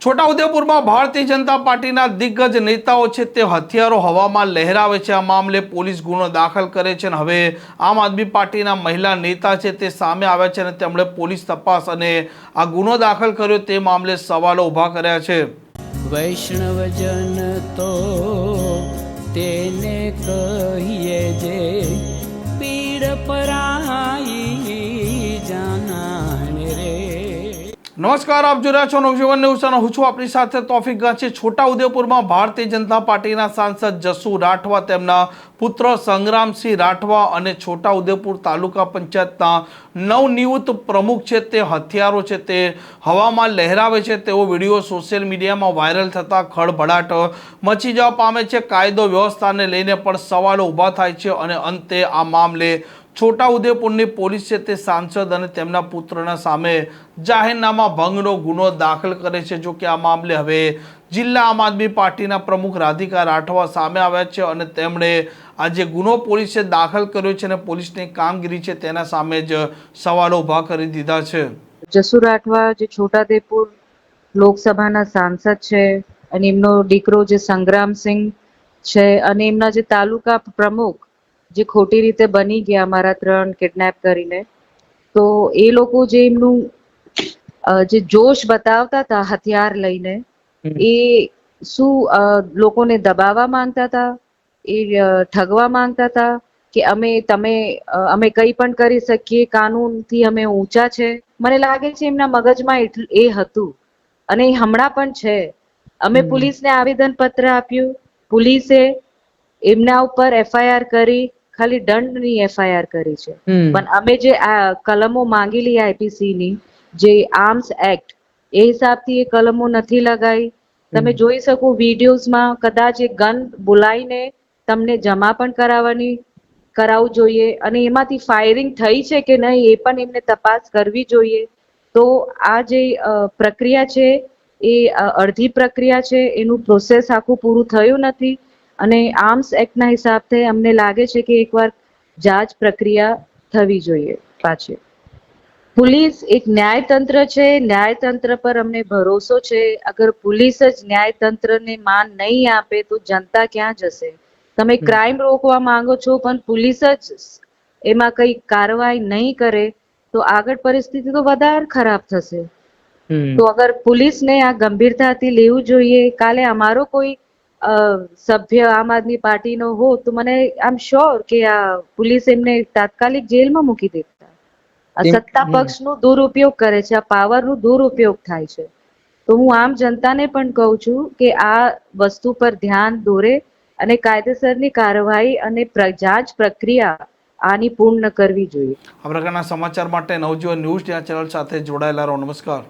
છોટાઉદેપુરમાં ભારતીય જનતા પાર્ટીના દિગ્ગજ નેતાઓ છે તે હથિયારો હવામાં લહેરાવે છે। આ મામલે પોલીસ ગુનો દાખલ કરે છે અને હવે આમ આદમી પાર્ટીના મહિલા નેતા છે તે સામે આવ્યા છે અને તેમણે પોલીસ તપાસ અને આ ગુનો દાખલ કર્યો તે મામલે સવાલો ઊભા કર્યા છે। વૈષ્ણવજન તો તેને કહીએ જે પીડ પરાઈ જાનાને રે। નમસ્કાર, આપ જોઈ રહ્યા છો નવજીવન ન્યૂઝ અને હું છું આપની સાથે તોફિક ગાંચી। છોટાઉદેપુરમાં ભારતીય જનતા પાર્ટીના સાંસદ જસુ રાઠવા, તેમના પુત્ર સંગ્રામસિંહ રાઠવા અને છોટાઉદેપુર તાલુકા પંચાયતના નવનિયુક્ત પ્રમુખ છે તે હથિયારો છે તે હવામાં લહેરાવે છે તેવો વિડીયો સોશિયલ મીડિયામાં વાયરલ થતાં ખળભળાટ મચી જવા પામે છે। કાયદો વ્યવસ્થાને લઈને પણ સવાલો ઊભા થાય છે અને અંતે આ મામલે છોટાઉદેપુરની પોલીસ છે તે સાંસદ અને તેમના પુત્રના સામે જાહેરનામા ભંગનો ગુનો દાખલ કરે છે। જો કે આ મામલે હવે જિલ્લા આમ આદમી પાર્ટીના પ્રમુખ રાધિકા રાઠવા સામે આવ્યા છે અને તેમણે આ જે ગુનો પોલીસે દાખલ કર્યો છે અને પોલીસની કામગીરી છે તેના સામે જ સવાલો ઊભા કરી દીધા છે। જસુ રાઠવા જે છોટાઉદેપુર લોકસભાના સાંસદ છે અને એમનો દીકરો જે સંગ્રામસિંહ છે અને એમના જે તાલુકા પ્રમુખ જે ખોટી રીતે બની ગયા અમારા 3 કિડનેપ કરીને, તો એ લોકો જે એમનું જે જોશ બતાવતા હતા હથિયાર લઈને, એ શું લોકોને દબાવવા માંગતા હતા, એ ઠગવા માંગતા હતા કે અમે કંઈ પણ કરી શકીએ, કાનૂનથી અમે ઊંચા છે। મને લાગે છે એમના મગજમાં એ હતું અને હમણાં પણ છે। અમે પોલીસને આવેદન પત્ર આપ્યું, પોલીસે એમના ઉપર FIR કરી, ખાલી દંડની FIR કરી છે, પણ અમે જે આ કલમો માંગેલી IPC ની જે આર્મ્સ એક્ટ, એ હિસાબથી એ કલમો નથી લગાઈ। તમે જોઈ શકો વિડીયોઝમાં, કદાચ એ ગન બોલાવીને તમને જમા પણ કરાવવું જોઈએ અને એમાંથી ફાયરિંગ થઈ છે કે નહીં એ પણ એમને તપાસ કરવી જોઈએ। તો આ જે પ્રક્રિયા છે એ અડધી પ્રક્રિયા છે, એનું પ્રોસેસ આખું પૂરું થયું નથી અને આર્મ્સ એક્ટના હિસાબથી અમને લાગે છે કે એકવાર જાંચ પ્રક્રિયા થવી જોઈએ પાછી। પોલીસ એક ન્યાયતંત્ર છે, ન્યાયતંત્ર પર અમને ભરોસો છે। અગર પોલીસ જ ન્યાયતંત્રને માન નહીં આપે તો જનતા ક્યાં જશે? તમે ક્રાઇમ રોકવા માંગો છો પણ પોલીસ જ એમાં કઈ કાર્યવાહી નહીં કરે તો આગળ પરિસ્થિતિ તો વધારે ખરાબ થશે। તો અગર પોલીસને આ ગંભીરતાથી લેવું જોઈએ। કાલે અમારો કોઈ સભ્ય આમ આદમી પાર્ટીનો હો તો મને આમ શ્યોર કે આ પોલીસ એમને તાત્કાલિક જેલમાં મૂકી દેતા। આ સત્તા પક્ષનો દુરુપયોગ કરે છે, આ પાવરનો દુરુપયોગ થાય છે। તો હું આમ જનતાને પણ કહું છું કે આ વસ્તુ પર ધ્યાન દોરે અને કાયદેસરની કાર્યવાહી અને જાંચ પ્રક્રિયા આની પૂર્ણ કરવી જોઈએ। આ પ્રકારના સમાચાર માટે નવજીવન ન્યૂઝ ચેનલ સાથે જોડાયેલા રહો। નમસ્કાર।